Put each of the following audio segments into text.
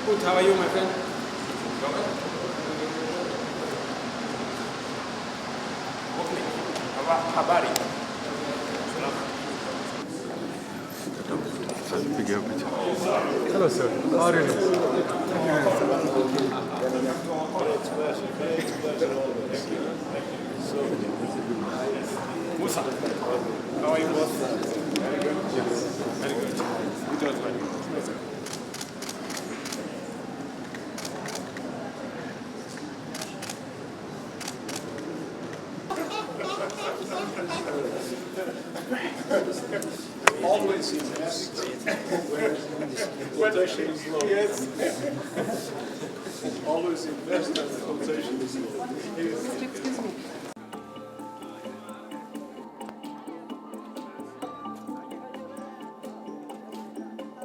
Good, how are you, my friend? Habari. Hello, sir. How are you? Musa, how are you, boss? Very good. Yes. Very good. Good job, man. Always invest when quotation is low. Yes. Always invest when the quotation is low. Excuse me.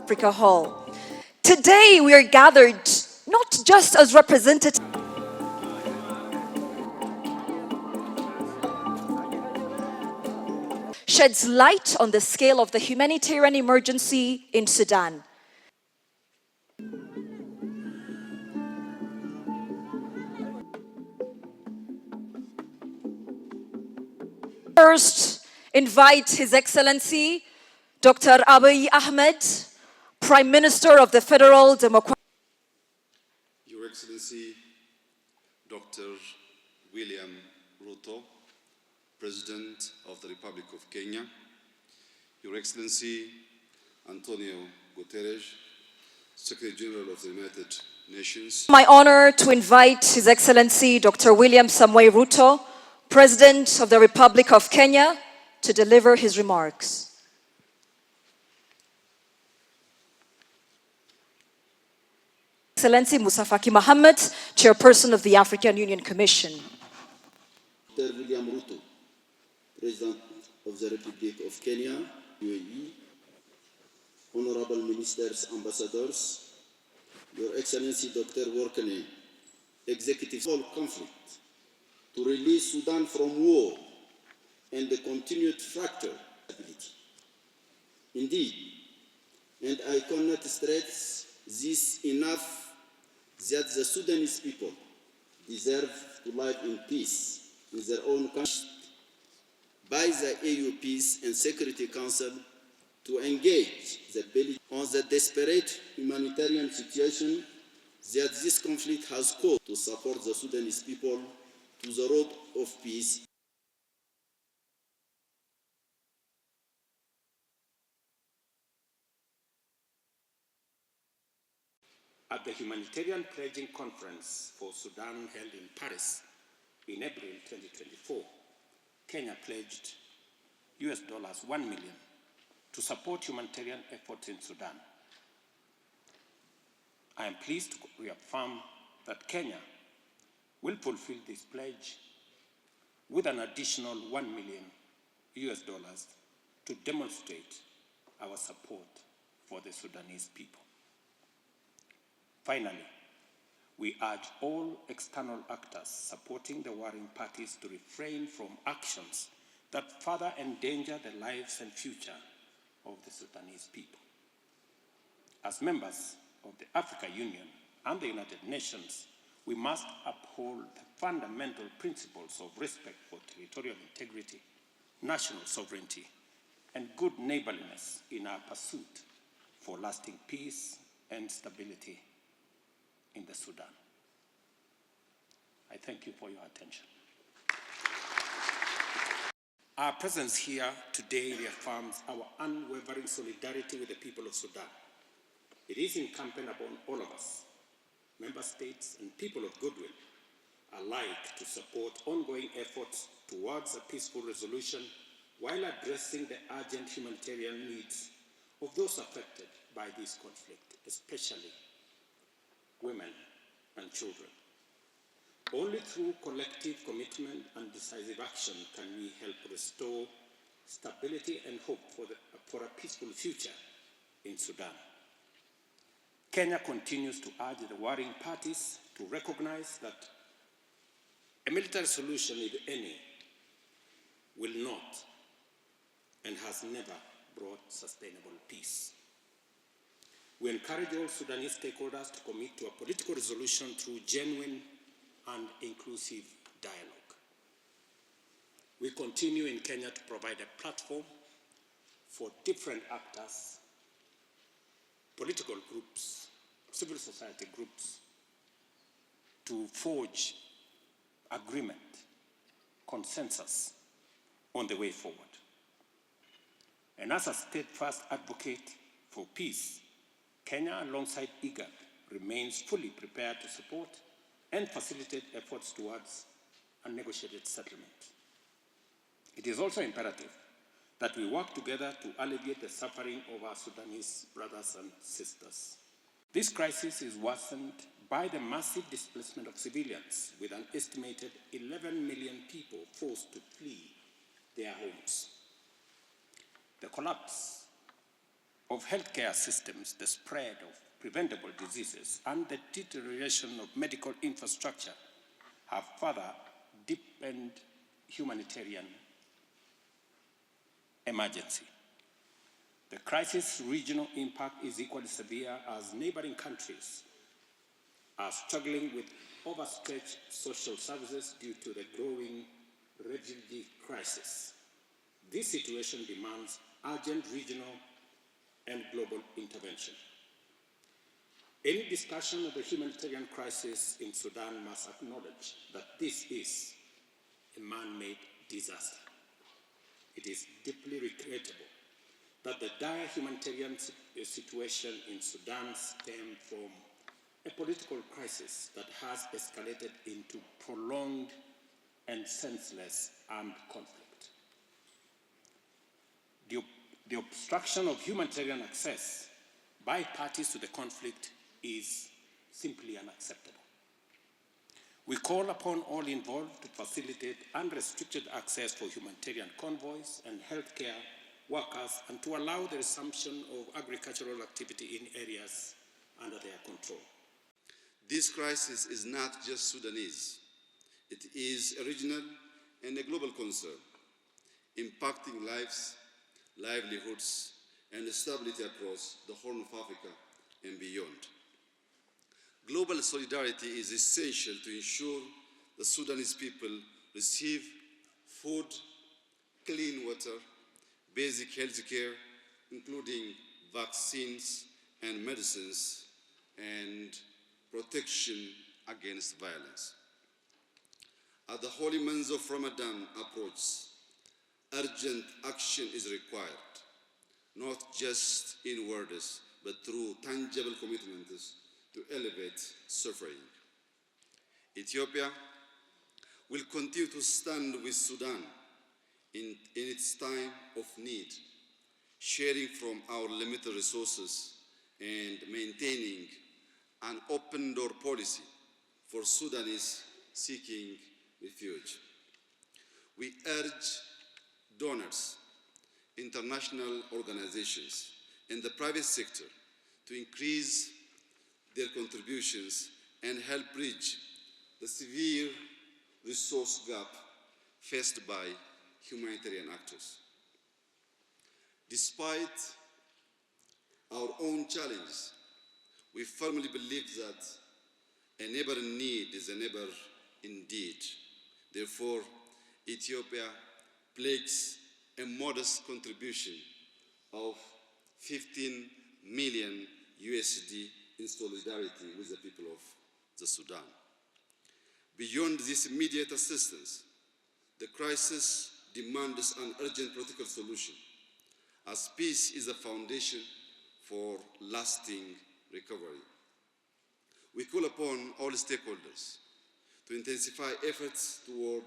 Africa Hall. Today we are gathered not just as representatives sheds light on the scale of the humanitarian emergency in Sudan. First, invite His Excellency Dr. Abiy Ahmed, Prime Minister of the Federal Democratic. Your Excellency Dr. William Ruto, President of the Republic of Kenya, Your Excellency Antonio Guterres, Secretary General of the United Nations. My honor to invite His Excellency Dr. William Samoei Ruto, President of the Republic of Kenya, to deliver his remarks. Excellency Musa Faki Mohammed, Chairperson of the African Union Commission. Dr. William Ruto, President of the Republic of Kenya, UAE, Honorable Ministers, Ambassadors, Your Excellency Dr. Workane, Executive of Conflict, to release Sudan from war and the continued fracture. Indeed, and I cannot stress this enough, that the Sudanese people deserve to live in peace in their own country by the AUPs and Security Council to engage the ability on the desperate humanitarian situation that this conflict has caused to support the Sudanese people to the road of peace. At the Humanitarian Pledging Conference for Sudan held in Paris in April 2024, Kenya pledged $1 million to support humanitarian efforts in Sudan. I am pleased to reaffirm that Kenya will fulfill this pledge with an additional $1 million to demonstrate our support for the Sudanese people. Finally, we urge all external actors supporting the warring parties to refrain from actions that further endanger the lives and future of the Sudanese people. As members of the African Union and the United Nations, we must uphold the fundamental principles of respect for territorial integrity, national sovereignty, and good neighborliness in our pursuit for lasting peace and stability in the Sudan. I thank you for your attention. Our presence here today reaffirms our unwavering solidarity with the people of Sudan. It is incumbent upon all of us, member states and people of goodwill, alike to support ongoing efforts towards a peaceful resolution while addressing the urgent humanitarian needs of those affected by this conflict, especially women and children. Only through collective commitment and decisive action can we help restore stability and hope for a peaceful future in Sudan. Kenya continues to urge the warring parties to recognize that a military solution, if any, will not and has never brought sustainable peace. We encourage all Sudanese stakeholders to commit to a political resolution through genuine and inclusive dialogue. We continue in Kenya to provide a platform for different actors, political groups, civil society groups, to forge agreement, consensus on the way forward. And as a steadfast advocate for peace, Kenya, alongside IGAD, remains fully prepared to support and facilitate efforts towards a negotiated settlement. It is also imperative that we work together to alleviate the suffering of our Sudanese brothers and sisters. This crisis is worsened by the massive displacement of civilians, with an estimated 11 million people forced to flee their homes. The collapse of healthcare systems, the spread of preventable diseases, and the deterioration of medical infrastructure have further deepened humanitarian emergency. The crisis' regional impact is equally severe as neighboring countries are struggling with overstretched social services due to the growing refugee crisis. This situation demands urgent regional and global intervention. Any discussion of the humanitarian crisis in Sudan must acknowledge that this is a man-made disaster. It is deeply regrettable that the dire humanitarian situation in Sudan stems from a political crisis that has escalated into prolonged and senseless armed conflict. The obstruction of humanitarian access by parties to the conflict is simply unacceptable. We call upon all involved to facilitate unrestricted access for humanitarian convoys and healthcare workers, and to allow the resumption of agricultural activity in areas under their control. This crisis is not just Sudanese. It is a regional and a global concern, impacting lives, livelihoods, and stability across the Horn of Africa and beyond. Global solidarity is essential to ensure the Sudanese people receive food, clean water, basic health care, including vaccines and medicines, and protection against violence. As the holy months of Ramadan approach, urgent action is required, not just in words, but through tangible commitments to elevate suffering. Ethiopia will continue to stand with Sudan in its time of need, sharing from our limited resources and maintaining an open door policy for Sudanese seeking refuge. We urge donors, international organizations, and the private sector to increase their contributions and help bridge the severe resource gap faced by humanitarian actors. Despite our own challenges, we firmly believe that a neighbor in need is a neighbor indeed. Therefore, Ethiopia pledges a modest contribution of 15 million USD in solidarity with the people of the Sudan. Beyond this immediate assistance, the crisis demands an urgent political solution, as peace is a foundation for lasting recovery. We call upon all stakeholders to intensify efforts toward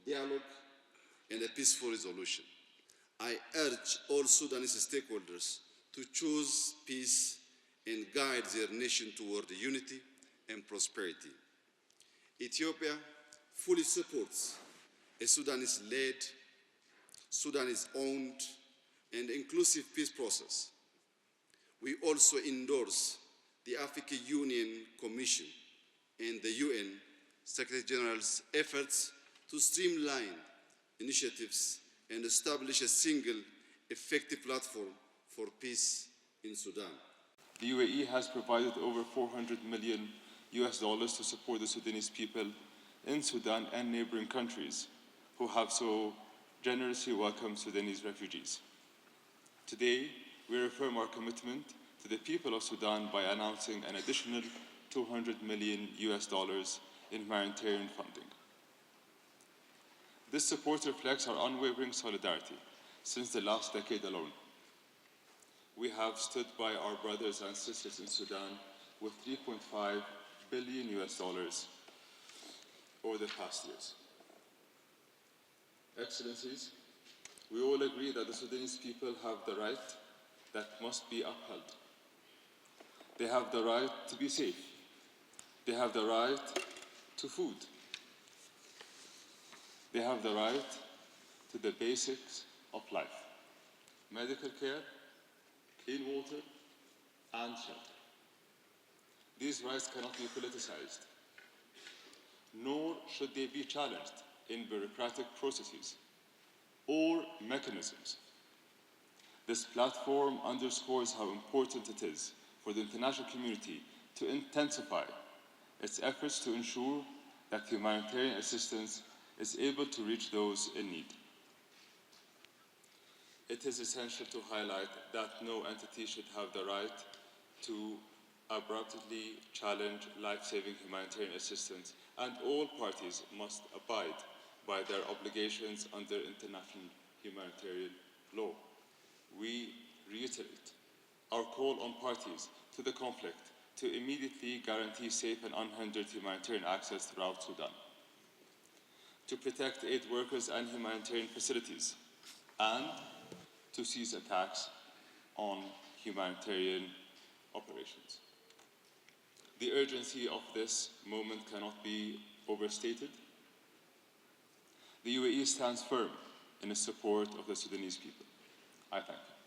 dialogue and a peaceful resolution. I urge all Sudanese stakeholders to choose peace and guide their nation toward unity and prosperity. Ethiopia fully supports a Sudanese-led, Sudanese-owned, and inclusive peace process. We also endorse the African Union Commission and the UN Secretary General's efforts to streamline initiatives and establish a single, effective platform for peace in Sudan. The UAE has provided over $400 million to support the Sudanese people in Sudan and neighboring countries who have so generously welcomed Sudanese refugees. Today, we reaffirm our commitment to the people of Sudan by announcing an additional $200 million in humanitarian funding. This support reflects our unwavering solidarity since the last decade alone. We have stood by our brothers and sisters in Sudan with $3.5 billion over the past years. Excellencies, we all agree that the Sudanese people have the right that must be upheld. They have the right to be safe. They have the right to food. They have the right to the basics of life: medical care, clean water, and shelter. These rights cannot be politicized, nor should they be challenged in bureaucratic processes or mechanisms. This platform underscores how important it is for the international community to intensify its efforts to ensure that humanitarian assistance is able to reach those in need. It is essential to highlight that no entity should have the right to abruptly challenge life-saving humanitarian assistance, and all parties must abide by their obligations under international humanitarian law. We reiterate our call on parties to the conflict to immediately guarantee safe and unhindered humanitarian access throughout Sudan, to protect aid workers and humanitarian facilities, and to cease attacks on humanitarian operations. The urgency of this moment cannot be overstated. The UAE stands firm in its support of the Sudanese people. I thank you.